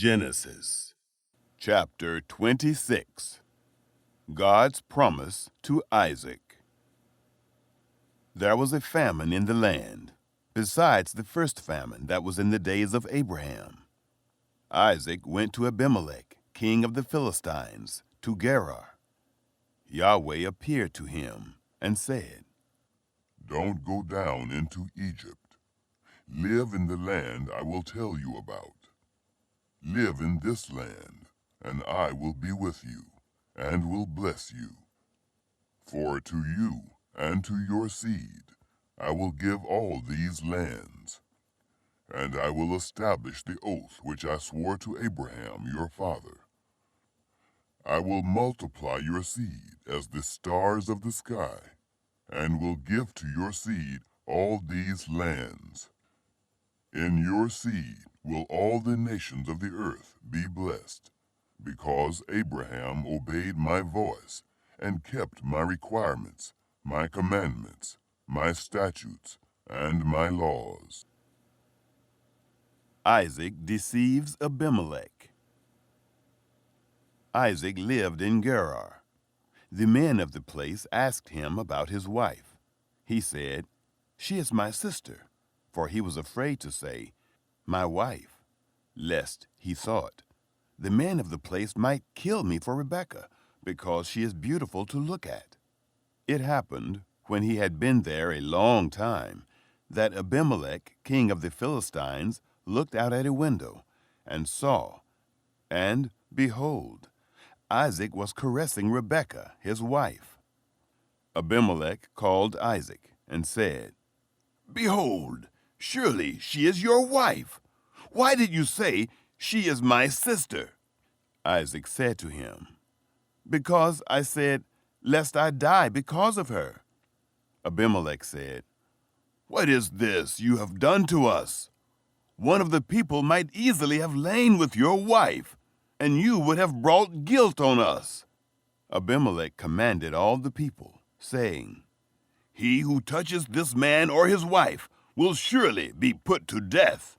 Genesis chapter 26. God's promise to Isaac. There was a famine in the land, besides the first famine that was in the days of Abraham. Isaac went to Abimelech, king of the Philistines, to Gerar. Yahweh appeared to him and said, "Don't go down into Egypt. Live in the land I will tell you about. Live in this land, and I will be with you, and will bless you. For to you and to your seed I will give all these lands, and I will establish the oath which I swore to Abraham your father. I will multiply your seed as the stars of the sky, and will give to your seed all these lands. In your seed will all the nations of the earth be blessed, because Abraham obeyed my voice and kept my requirements, my commandments, my statutes, and my laws." Isaac deceives Abimelech. Isaac lived in Gerar. The men of the place asked him about his wife. He said, "She is my sister," for he was afraid to say, "my wife," lest, he thought, the men of the place might kill me for Rebekah, because she is beautiful to look at. It happened, when he had been there a long time, that Abimelech, king of the Philistines, looked out at a window, and saw, and, behold, Isaac was caressing Rebekah, his wife. Abimelech called Isaac, and said, "Behold, surely she is your wife. Why did you say, 'She is my sister'?" Isaac said to him, "Because I said, 'Lest I die because of her.'" Abimelech said, "What is this you have done to us? One of the people might easily have lain with your wife, and you would have brought guilt on us." Abimelech commanded all the people, saying, "He who touches this man or his wife will surely be put to death."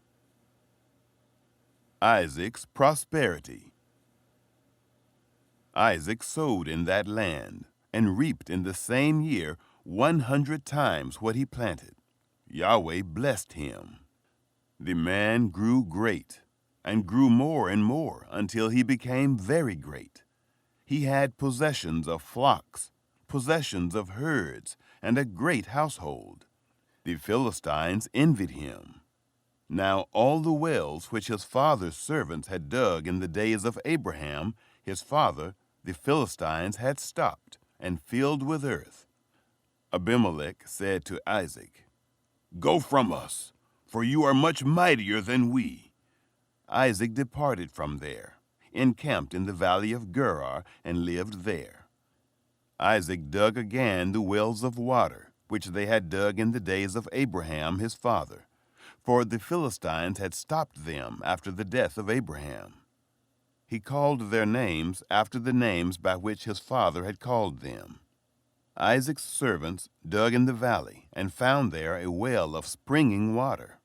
Isaac's prosperity. Isaac sowed in that land, and reaped in the same year 100 times what he planted. Yahweh blessed him. The man grew great, and grew more and more, until he became very great. He had possessions of flocks, possessions of herds, and a great household. The Philistines envied him. Now all the wells which his father's servants had dug in the days of Abraham, his father, the Philistines had stopped, and filled with earth. Abimelech said to Isaac, "Go from us, for you are much mightier than we." Isaac departed from there, encamped in the valley of Gerar, and lived there. Isaac dug again the wells of water, which they had dug in the days of Abraham his father, for the Philistines had stopped them after the death of Abraham. He called their names after the names by which his father had called them. Isaac's servants dug in the valley, and found there a well of springing water.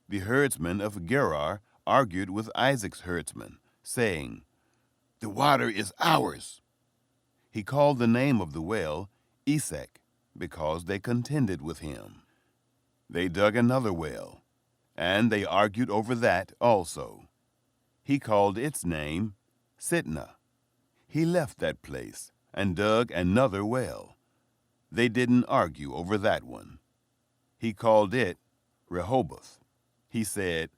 The herdsmen of Gerar argued with Isaac's herdsmen, saying, "The water is ours." He called the name of the well Esek, because they contended with him. They dug another well, and they argued over that also. He called its name Sitnah. He left that place and dug another well. They didn't argue over that one. He called it Rehoboth. He said,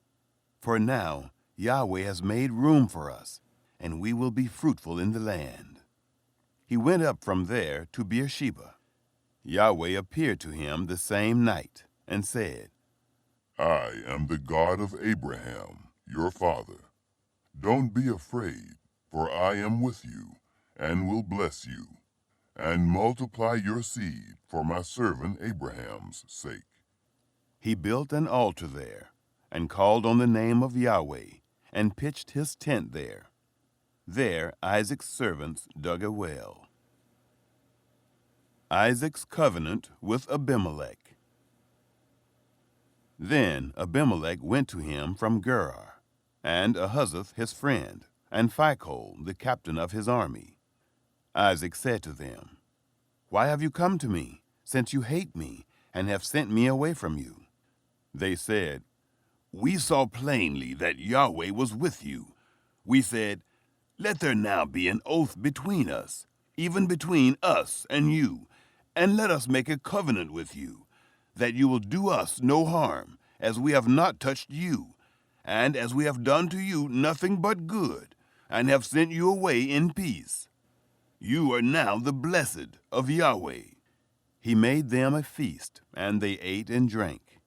"For now Yahweh has made room for us, and we will be fruitful in the land." He went up from there to Beersheba. Yahweh appeared to him the same night, and said, "I am the God of Abraham, your father. Don't be afraid, for I am with you, and will bless you, and multiply your seed for my servant Abraham's sake." He built an altar there, and called on the name of Yahweh, and pitched his tent there. There Isaac's servants dug a well. Isaac's covenant with Abimelech. Then Abimelech went to him from Gerar. and Ahuzath his friend, and Phicol the captain of his army. Isaac said to them, "Why have you come to me, since you hate me, and have sent me away from you?" They said, "We saw plainly that Yahweh was with you. We said, 'Let there now be an oath between us, even between us and you, and let us make a covenant with you, that you will do us no harm, as we have not touched you, and as we have done to you nothing but good, and have sent you away in peace. You are now the blessed of Yahweh.'" He made them a feast, and they ate and drank.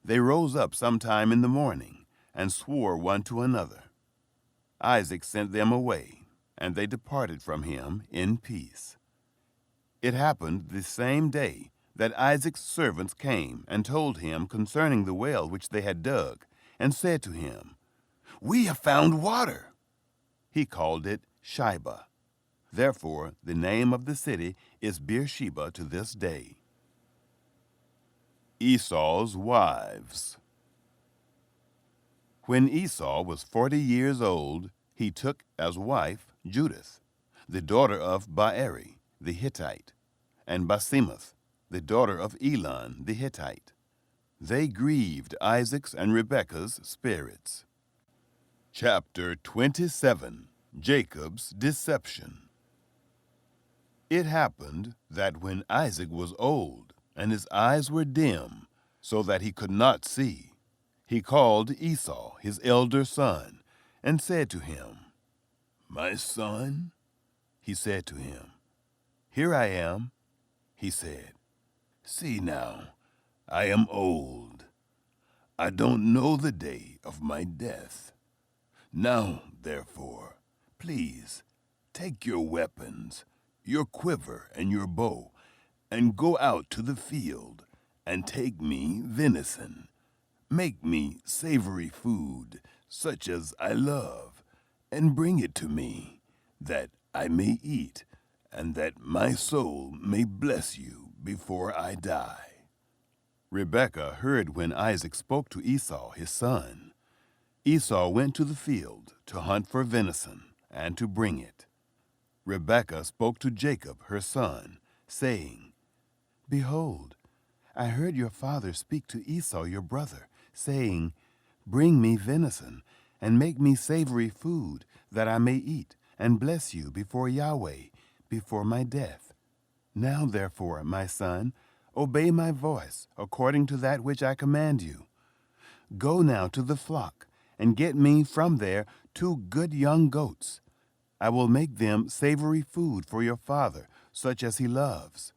They rose up sometime in the morning, and swore one to another. Isaac sent them away, and they departed from him in peace. It happened the same day that Isaac's servants came and told him concerning the well which they had dug, and said to him, "We have found water." He called it Shibah. Therefore the name of the city is Beersheba to this day. Esau's wives. When Esau was 40 years old, he took as wife Judith, the daughter of Baeri the Hittite, and Basemath, the daughter of Elon the Hittite. They grieved Isaac's and Rebekah's spirits. Chapter 27. Jacob's Deception. It happened that when Isaac was old, and his eyes were dim, so that he could not see, he called Esau, his elder son, and said to him, "My son?" He said to him. "Here I am." He said, "See now, I am old. I don't know the day of my death. Now, therefore, please, take your weapons, your quiver and your bow, and go out to the field, and take me venison. Make me savory food, such as I love, and bring it to me, that I may eat, and that my soul may bless you before I die." Rebekah heard when Isaac spoke to Esau his son. Esau went to the field to hunt for venison, and to bring it. Rebekah spoke to Jacob her son, saying, "Behold, I heard your father speak to Esau your brother, saying, 'Bring me venison, and make me savory food, that I may eat, and bless you before Yahweh, before my death.' Now therefore, my son, obey my voice, according to that which I command you. Go now to the flock, and get me from there 2 good young goats. I will make them savory food for your father, such as he loves.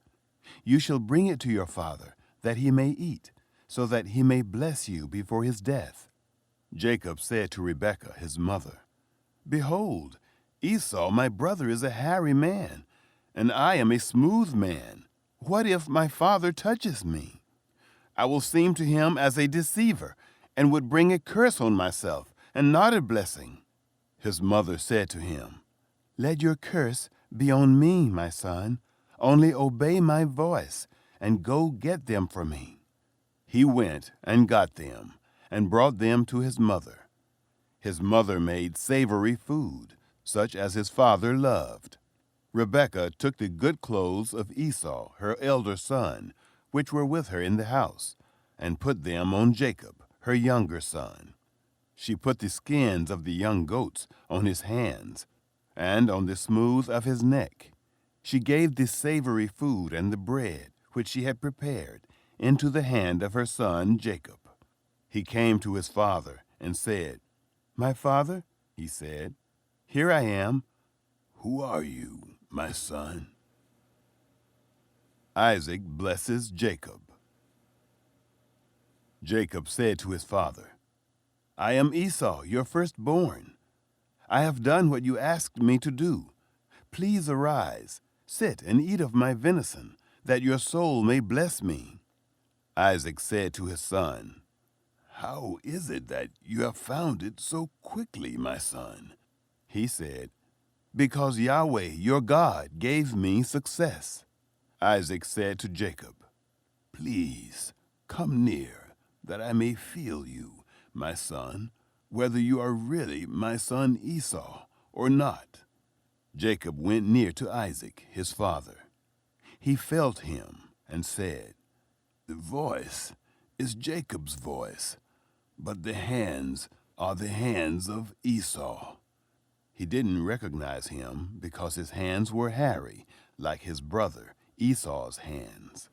You shall bring it to your father, that he may eat, so that he may bless you before his death." Jacob said to Rebekah his mother, "Behold, Esau my brother is a hairy man, and I am a smooth man. What if my father touches me? I will seem to him as a deceiver, and would bring a curse on myself, and not a blessing." His mother said to him, "Let your curse be on me, my son. Only obey my voice, and go get them for me." He went and got them, and brought them to his mother. His mother made savory food, such as his father loved. Rebekah took the good clothes of Esau, her elder son, which were with her in the house, and put them on Jacob, her younger son. She put the skins of the young goats on his hands, and on the smooth of his neck. She gave the savory food and the bread, which she had prepared, into the hand of her son Jacob. He came to his father and said, "My father," he said, "here I am." "Who are you, my son?" Isaac blesses Jacob. Jacob said to his father, "I am Esau, your firstborn. I have done what you asked me to do. Please arise, sit and eat of my venison, that your soul may bless me." Isaac said to his son, "How is it that you have found it so quickly, my son?" He said, "Because Yahweh, your God, gave me success." Isaac said to Jacob, "Please come near, that I may feel you, my son, whether you are really my son Esau or not." Jacob went near to Isaac, his father. He felt him and said, "The voice is Jacob's voice, but the hands are the hands of Esau." He didn't recognize him because his hands were hairy, like his brother Esau's hands.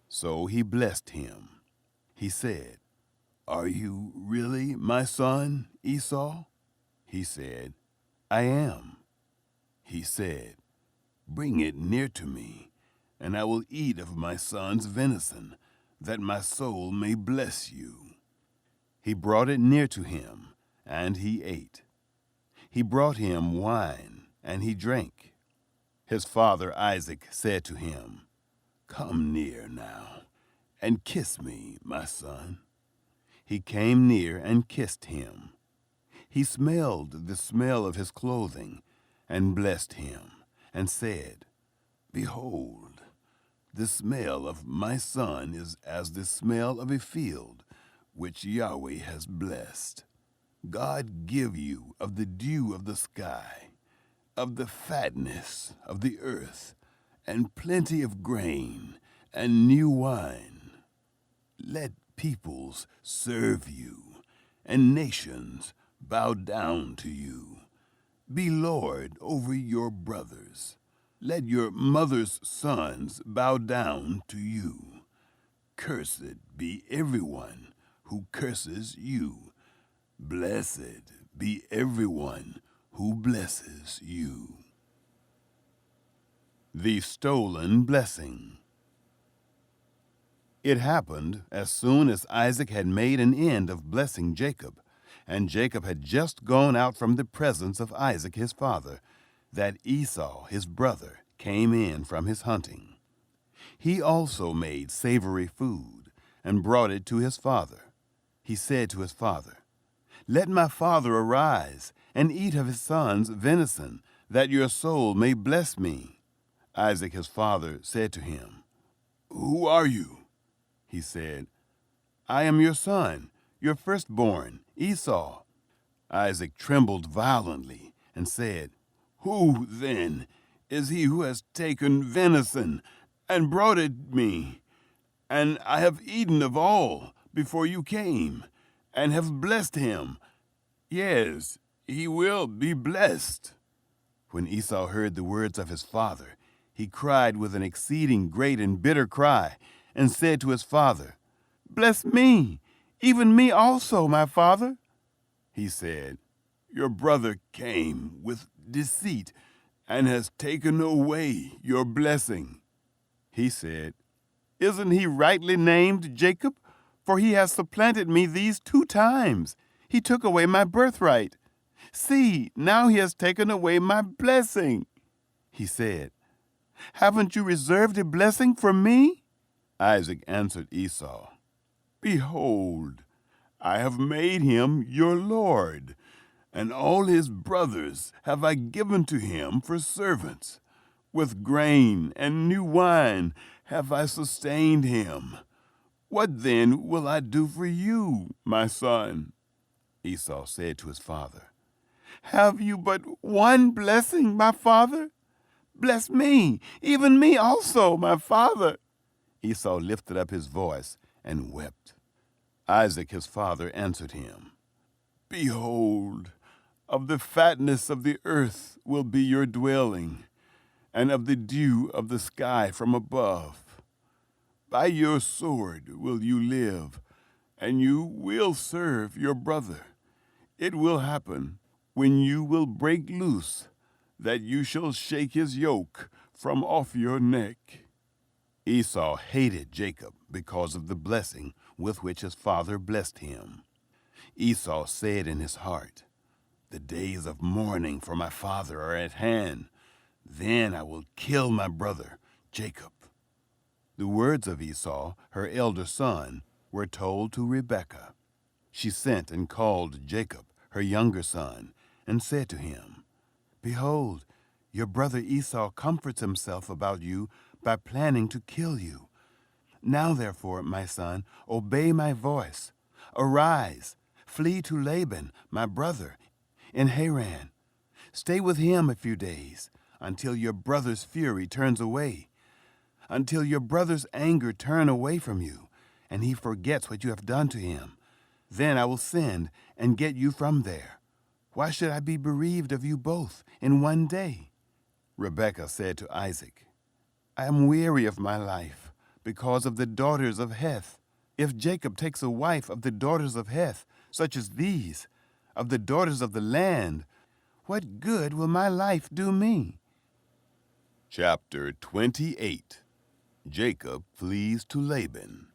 So he blessed him. He said, "Are you really my son, Esau?" He said, "I am." He said, "Bring it near to me, and I will eat of my son's venison, that my soul may bless you." He brought it near to him, and he ate. He brought him wine, and he drank. His father Isaac said to him, "Come near now, and kiss me, my son." He came near and kissed him. He smelled the smell of his clothing, and blessed him, and said, "Behold, the smell of my son is as the smell of a field, which Yahweh has blessed. God give you of the dew of the sky, of the fatness of the earth, and plenty of grain, and new wine. Let peoples serve you, and nations bow down to you. Be lord over your brothers. Let your mother's sons bow down to you. Cursed be everyone who curses you. Blessed be everyone who blesses you." The stolen blessing. It happened as soon as Isaac had made an end of blessing Jacob, and Jacob had just gone out from the presence of Isaac his father, that Esau his brother came in from his hunting. He also made savory food and brought it to his father. He said to his father, "Let my father arise and eat of his son's venison, that your soul may bless me." Isaac his father said to him, "Who are you?" He said, "I am your son, your firstborn, Esau." Isaac trembled violently and said, "Who, then, is he who has taken venison and brought it me? And I have eaten of all before you came, and have blessed him. Yes, he will be blessed." When Esau heard the words of his father, he cried with an exceeding great and bitter cry, and said to his father, "Bless me, even me also, my father." He said, "Your brother came with deceit and has taken away your blessing." He said, "Isn't he rightly named Jacob? For he has supplanted me these 2 times. He took away my birthright. See, now he has taken away my blessing." He said, "Haven't you reserved a blessing for me?" Isaac answered Esau, "Behold, I have made him your lord, and all his brothers have I given to him for servants. With grain and new wine have I sustained him. What then will I do for you, my son?" Esau said to his father, "Have you but one blessing, my father? Bless me, even me also, my father." Esau lifted up his voice and wept. Isaac his father answered him, "Behold, of the fatness of the earth will be your dwelling, and of the dew of the sky from above. By your sword will you live, and you will serve your brother. It will happen, when you will break loose, that you shall shake his yoke from off your neck." Esau hated Jacob because of the blessing with which his father blessed him. Esau said in his heart, "The days of mourning for my father are at hand. Then I will kill my brother, Jacob." The words of Esau, her elder son, were told to Rebekah. She sent and called Jacob, her younger son, and said to him, "Behold, your brother Esau comforts himself about you by planning to kill you. Now, therefore, my son, obey my voice. Arise, flee to Laban, my brother, in Haran. Stay with him a few days, until your brother's fury turns away, until your brother's anger turn away from you, and he forgets what you have done to him. Then I will send and get you from there. Why should I be bereaved of you both in one day?" Rebekah said to Isaac, "I am weary of my life because of the daughters of Heth. If Jacob takes a wife of the daughters of Heth, such as these, of the daughters of the land, what good will my life do me?" Chapter 28. Jacob flees to Laban.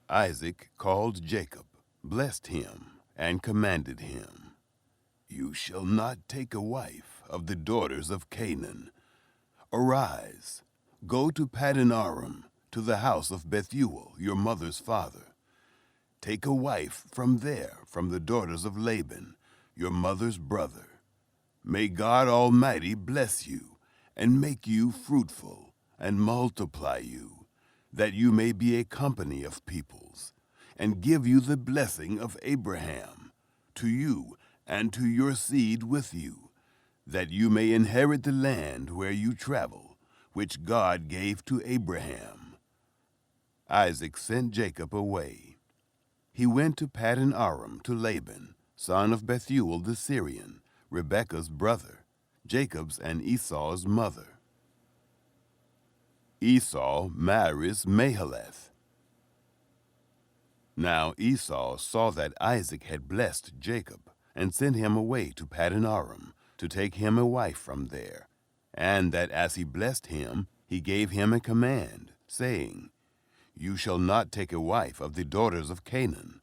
Isaac called Jacob, blessed him, and commanded him, "You shall not take a wife of the daughters of Canaan. Arise, go to Paddan-aram, to the house of Bethuel, your mother's father. Take a wife from there, from the daughters of Laban, your mother's brother. May God Almighty bless you, and make you fruitful, and multiply you, that you may be a company of peoples, and give you the blessing of Abraham, to you and to your seed with you, that you may inherit the land where you travel, which God gave to Abraham." Isaac sent Jacob away. He went to Paddan-aram to Laban, son of Bethuel the Syrian, Rebekah's brother, Jacob's and Esau's mother. Esau marries Mahalath. Now Esau saw that Isaac had blessed Jacob, and sent him away to Paddan-aram, to take him a wife from there, and that as he blessed him, he gave him a command, saying, "You shall not take a wife of the daughters of Canaan,"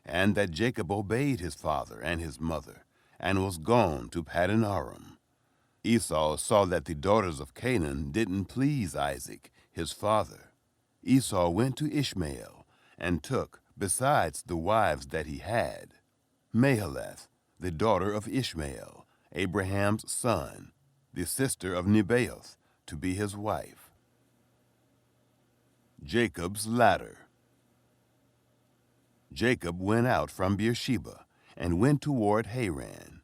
and that Jacob obeyed his father and his mother, and was gone to Paddan-aram. Esau saw that the daughters of Canaan didn't please Isaac, his father. Esau went to Ishmael, and took, besides the wives that he had, Mahalath, the daughter of Ishmael, Abraham's son, the sister of Nebaioth, to be his wife. Jacob's ladder. Jacob went out from Beersheba, and went toward Haran.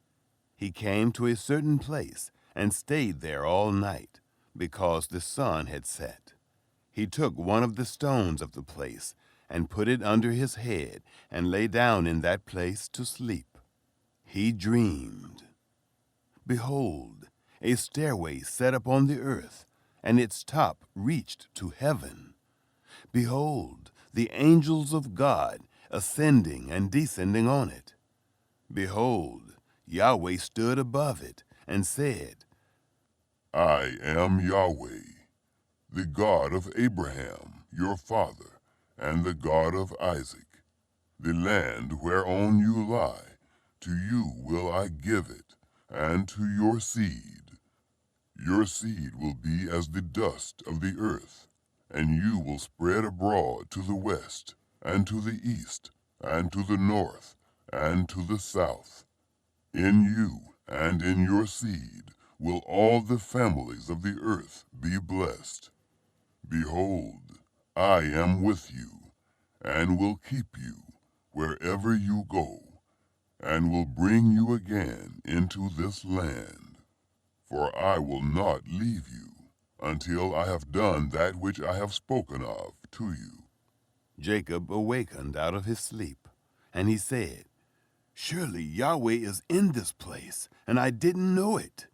He came to a certain place, and stayed there all night, because the sun had set. He took one of the stones of the place, and put it under his head, and lay down in that place to sleep. He dreamed. Behold, a stairway set upon the earth, and its top reached to heaven. Behold, the angels of God ascending and descending on it. Behold, Yahweh stood above it, and said, I am Yahweh, the God of Abraham, your father, and the God of Isaac. The land whereon you lie, to you will I give it, and to your seed. Your seed will be as the dust of the earth, and you will spread abroad to the west, and to the east, and to the north, and to the south. In you and in your seed will all the families of the earth be blessed. Behold, I am with you, and will keep you wherever you go, and will bring you again into this land. For I will not leave you until I have done that which I have spoken of to you. Jacob awakened out of his sleep, and he said, "Surely Yahweh is in this place, and I didn't know it."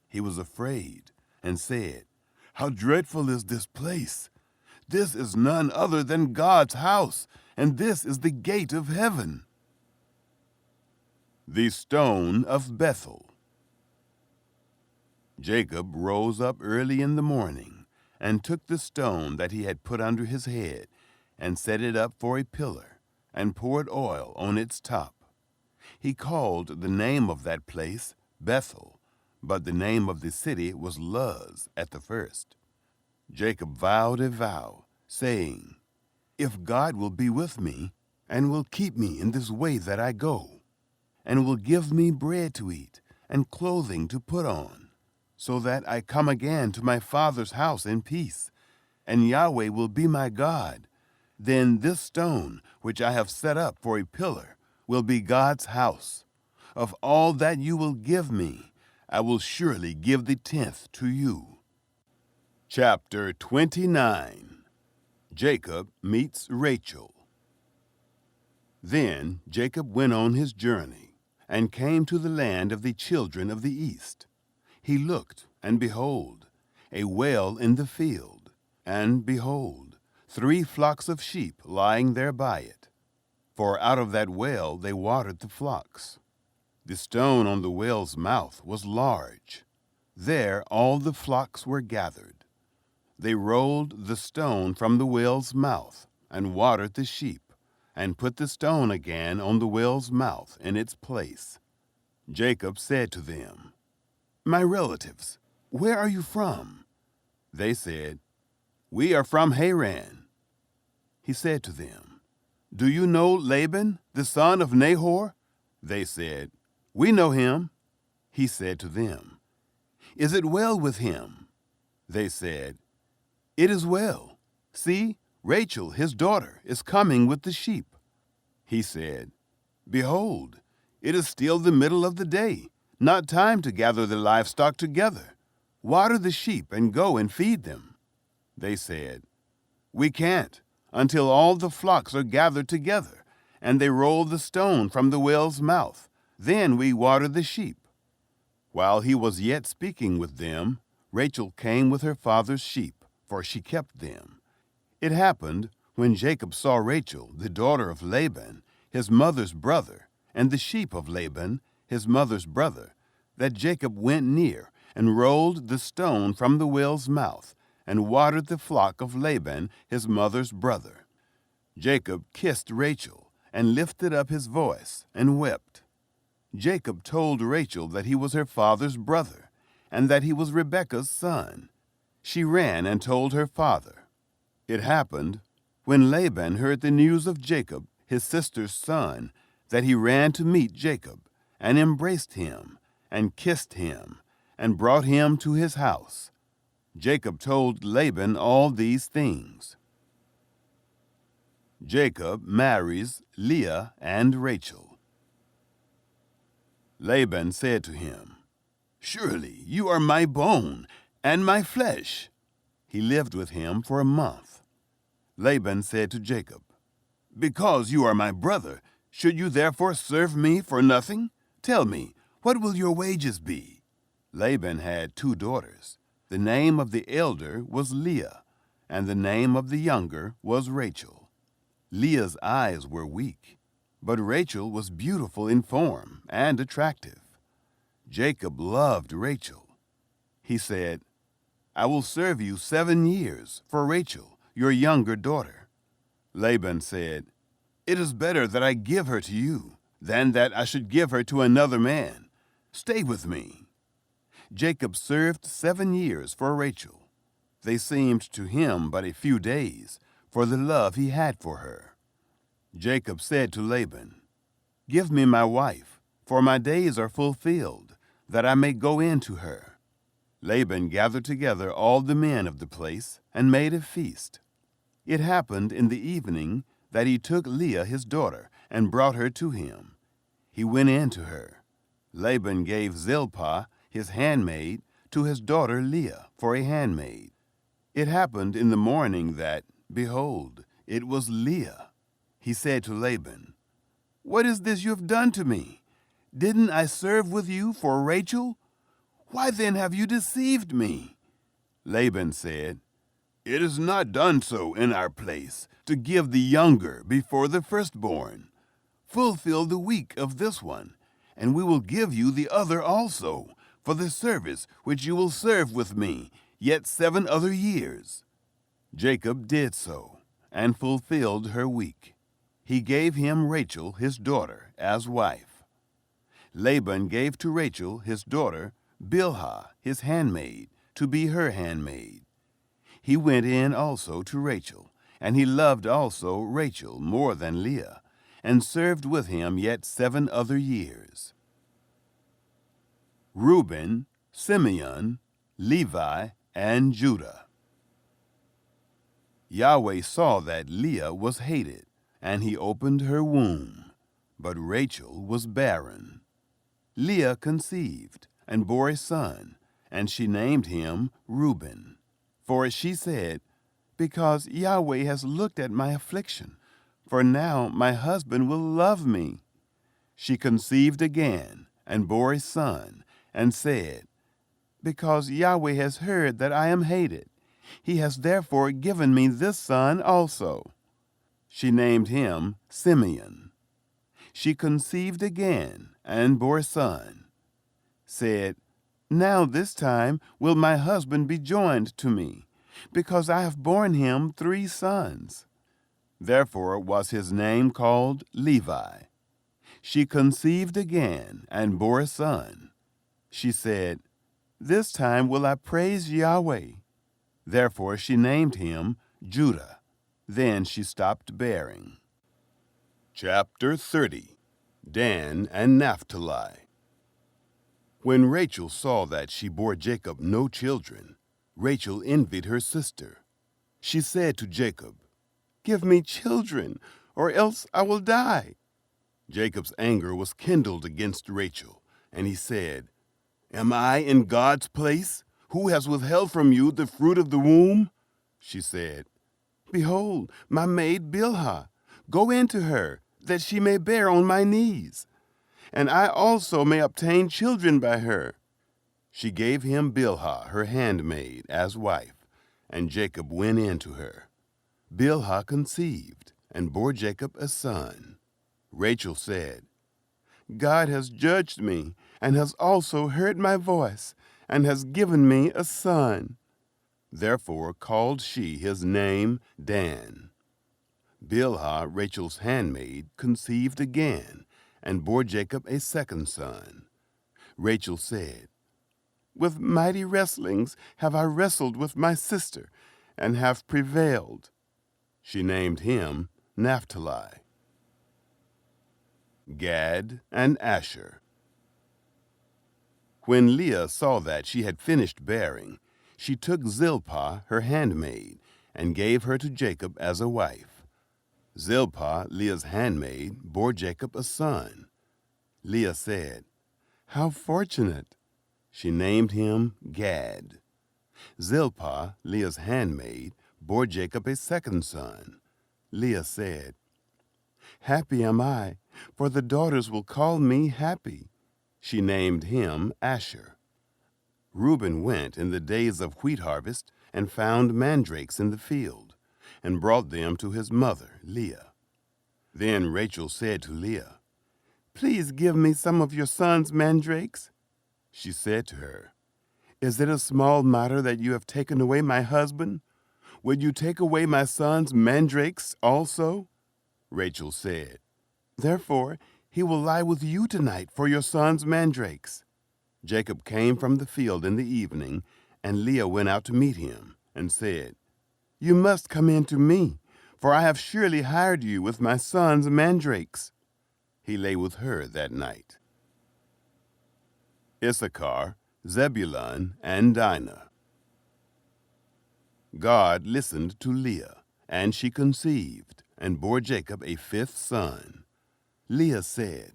He was afraid, and said, "How dreadful is this place! This is none other than God's house, and this is the gate of heaven." The stone of Bethel. Jacob rose up early in the morning, and took the stone that he had put under his head, and set it up for a pillar, and poured oil on its top. He called the name of that place Bethel, but the name of the city was Luz at the first. Jacob vowed a vow, saying, "If God will be with me, and will keep me in this way that I go, and will give me bread to eat, and clothing to put on, so that I come again to my father's house in peace, and Yahweh will be my God, then this stone which I have set up for a pillar will be God's house. Of all that you will give me, I will surely give the 10th to you. Chapter 29. Jacob meets Rachel. Then Jacob went on his journey, and came to the land of the children of the east. He looked, and behold, a well in the field, and behold, 3 flocks of sheep lying there by it. For out of that well they watered the flocks. The stone on the well's mouth was large. There all the flocks were gathered. They rolled the stone from the well's mouth, and watered the sheep, and put the stone again on the well's mouth in its place. Jacob said to them, "My relatives, where are you from?" They said, "We are from Haran." He said to them, "Do you know Laban, the son of Nahor?" They said, "We know him." He said to them, "Is it well with him?" They said, "It is well. See, Rachel, his daughter, is coming with the sheep." He said, "Behold, it is still the middle of the day, not time to gather the livestock together. Water the sheep and go and feed them." They said, "We can't, until all the flocks are gathered together, and they roll the stone from the well's mouth. Then we water the sheep." While he was yet speaking with them, Rachel came with her father's sheep, for she kept them. It happened, when Jacob saw Rachel, the daughter of Laban, his mother's brother, and the sheep of Laban, his mother's brother, that Jacob went near and rolled the stone from the well's mouth, and watered the flock of Laban, his mother's brother. Jacob kissed Rachel, and lifted up his voice, and wept. Jacob told Rachel that he was her father's brother, and that he was Rebekah's son. She ran and told her father. It happened, when Laban heard the news of Jacob, his sister's son, that he ran to meet Jacob, and embraced him, and kissed him, and brought him to his house. Jacob told Laban all these things. Jacob marries Leah and Rachel. Laban said to him, "Surely you are my bone and my flesh." He lived with him for a month. Laban said to Jacob, "Because you are my brother, should you therefore serve me for nothing? Tell me, what will your wages be?" Laban had 2 daughters. The name of the elder was Leah, and the name of the younger was Rachel. Leah's eyes were weak, but Rachel was beautiful in form and attractive. Jacob loved Rachel. He said, "I will serve you 7 years for Rachel, your younger daughter." Laban said, "It is better that I give her to you than that I should give her to another man. Stay with me." Jacob served 7 years for Rachel. They seemed to him but a few days, for the love he had for her. Jacob said to Laban, "Give me my wife, for my days are fulfilled, that I may go in to her." Laban gathered together all the men of the place, and made a feast. It happened in the evening that he took Leah his daughter, and brought her to him. He went in to her. Laban gave Zilpah, his handmaid, to his daughter Leah for a handmaid. It happened in the morning that, behold, it was Leah. He said to Laban, "What is this you have done to me? Didn't I serve with you for Rachel? Why then have you deceived me?" Laban said, "It is not done so in our place, to give the younger before the firstborn. Fulfill the week of this one, and we will give you the other also, for the service which you will serve with me, yet 7 other years." Jacob did so, and fulfilled her week. He gave him Rachel his daughter as wife. Laban gave to Rachel his daughter Bilhah his handmaid to be her handmaid. He went in also to Rachel, and he loved also Rachel more than Leah, and served with him yet 7 other years. Reuben, Simeon, Levi, and Judah. Yahweh saw that Leah was hated, and he opened her womb. But Rachel was barren. Leah conceived and bore a son, and she named him Reuben. For she said, "Because Yahweh has looked at my affliction, for now my husband will love me." She conceived again and bore a son, and said, "Because Yahweh has heard that I am hated, he has therefore given me this son also." She named him Simeon. She conceived again and bore a son, said, "Now this time will my husband be joined to me, because I have borne him 3 sons." Therefore was his name called Levi. She conceived again and bore a son. She said, "This time will I praise Yahweh." Therefore she named him Judah. Then she stopped bearing. Chapter 30. Dan and Naftali. When Rachel saw that she bore Jacob no children, Rachel envied her sister. She said to Jacob, "Give me children, or else I will die." Jacob's anger was kindled against Rachel, and he said, "Am I in God's place, who has withheld from you the fruit of the womb?" She said, "Behold, my maid Bilhah, go into her, that she may bear on my knees, and I also may obtain children by her." She gave him Bilhah, her handmaid, as wife, and Jacob went in to her. Bilhah conceived, and bore Jacob a son. Rachel said, "God has judged me, and has also heard my voice, and has given me a son." Therefore called she his name Dan. Bilhah, Rachel's handmaid, conceived again, and bore Jacob a second son. Rachel said, "With mighty wrestlings have I wrestled with my sister, and have prevailed." She named him Naftali. Gad and Asher. When Leah saw that she had finished bearing, she took Zilpah, her handmaid, and gave her to Jacob as a wife. Zilpah, Leah's handmaid, bore Jacob a son. Leah said, "How fortunate!" She named him Gad. Zilpah, Leah's handmaid, bore Jacob a second son. Leah said, "Happy am I, for the daughters will call me happy." She named him Asher. Reuben went in the days of wheat harvest and found mandrakes in the field, and brought them to his mother, Leah. Then Rachel said to Leah, "Please give me some of your son's mandrakes." She said to her, "Is it a small matter that you have taken away my husband? Would you take away my son's mandrakes also?" Rachel said, "Therefore he will lie with you tonight for your son's mandrakes." Jacob came from the field in the evening, and Leah went out to meet him, and said, "You must come in to me, for I have surely hired you with my son's mandrakes." He lay with her that night. Issachar, Zebulun, and Dinah. God listened to Leah, and she conceived, and bore Jacob a 5th son. Leah said,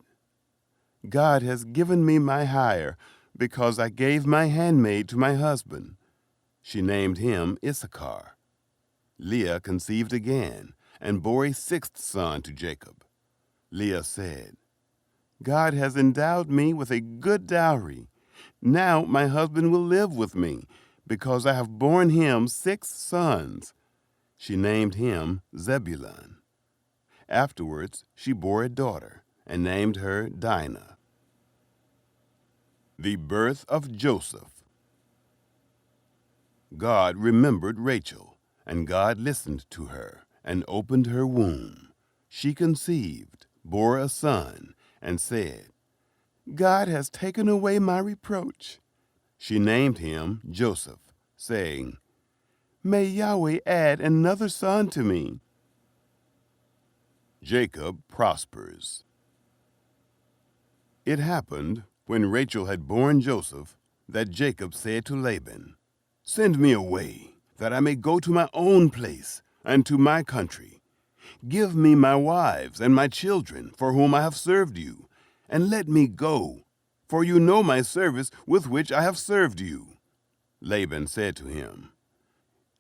"God has given me my hire, because I gave my handmaid to my husband." She named him Issachar. Leah conceived again, and bore a 6th son to Jacob. Leah said, "God has endowed me with a good dowry. Now my husband will live with me, because I have borne him 6 sons. She named him Zebulun. Afterwards she bore a daughter, and named her Dinah. The birth of Joseph. God remembered Rachel, and God listened to her, and opened her womb. She conceived, bore a son, and said, "God has taken away my reproach." She named him Joseph, saying, "May Yahweh add another son to me." Jacob prospers. It happened, when Rachel had borne Joseph, that Jacob said to Laban, "Send me away, that I may go to my own place and to my country. Give me my wives and my children, for whom I have served you, and let me go, for you know my service with which I have served you." Laban said to him,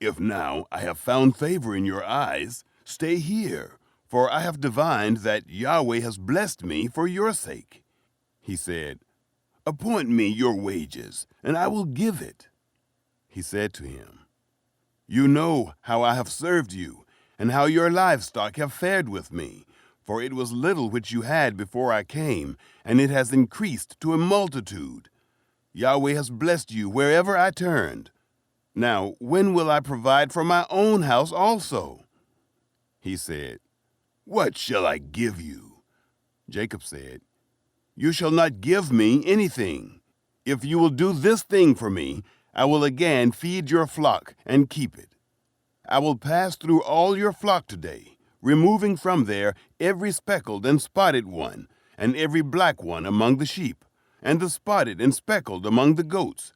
"If now I have found favor in your eyes, stay here, for I have divined that Yahweh has blessed me for your sake." He said, "Appoint me your wages, and I will give it." He said to him, "You know how I have served you, and how your livestock have fared with me, for it was little which you had before I came, and it has increased to a multitude. Yahweh has blessed you wherever I turned. Now, when will I provide for my own house also?" He said, "What shall I give you?" Jacob said, "You shall not give me anything. If you will do this thing for me, I will again feed your flock and keep it. I will pass through all your flock today, removing from there every speckled and spotted one, and every black one among the sheep, and the spotted and speckled among the goats.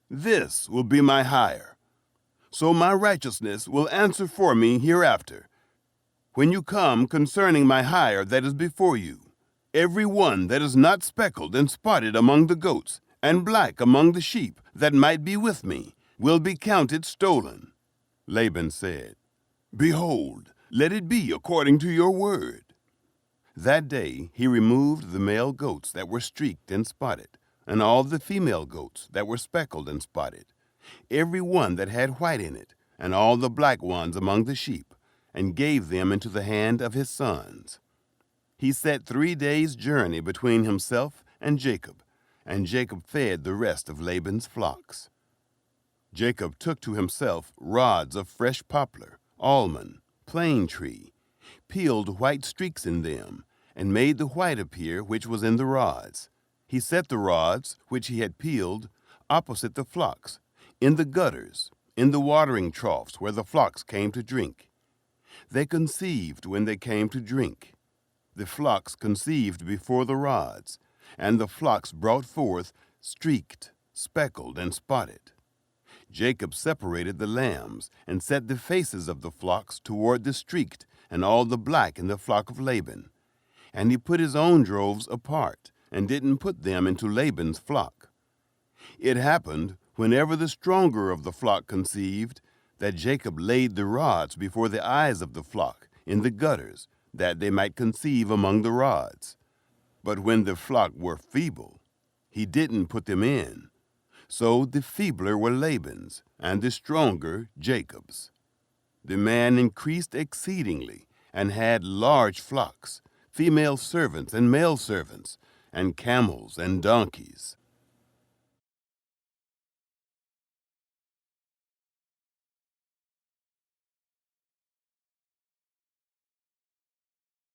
This will be my hire. So my righteousness will answer for me hereafter, when you come concerning my hire that is before you. Every one that is not speckled and spotted among the goats, and black among the sheep that might be with me, will be counted stolen." Laban said, "Behold, let it be according to your word." That day he removed the male goats that were streaked and spotted, and all the female goats that were speckled and spotted, every one that had white in it, and all the black ones among the sheep, and gave them into the hand of his sons. He set 3 days' journey between himself and Jacob fed the rest of Laban's flocks. Jacob took to himself rods of fresh poplar, almond, plane tree, peeled white streaks in them, and made the white appear which was in the rods. He set the rods, which he had peeled, opposite the flocks, in the gutters, in the watering troughs where the flocks came to drink. They conceived when they came to drink. The flocks conceived before the rods, and the flocks brought forth streaked, speckled, and spotted. Jacob separated the lambs, and set the faces of the flocks toward the streaked and all the black in the flock of Laban. And he put his own droves apart, and didn't put them into Laban's flock. It happened, whenever the stronger of the flock conceived, that Jacob laid the rods before the eyes of the flock in the gutters, that they might conceive among the rods. But when the flock were feeble, he didn't put them in. So the feebler were Laban's, and the stronger Jacob's. The man increased exceedingly, and had large flocks, female servants and male servants, and camels and donkeys.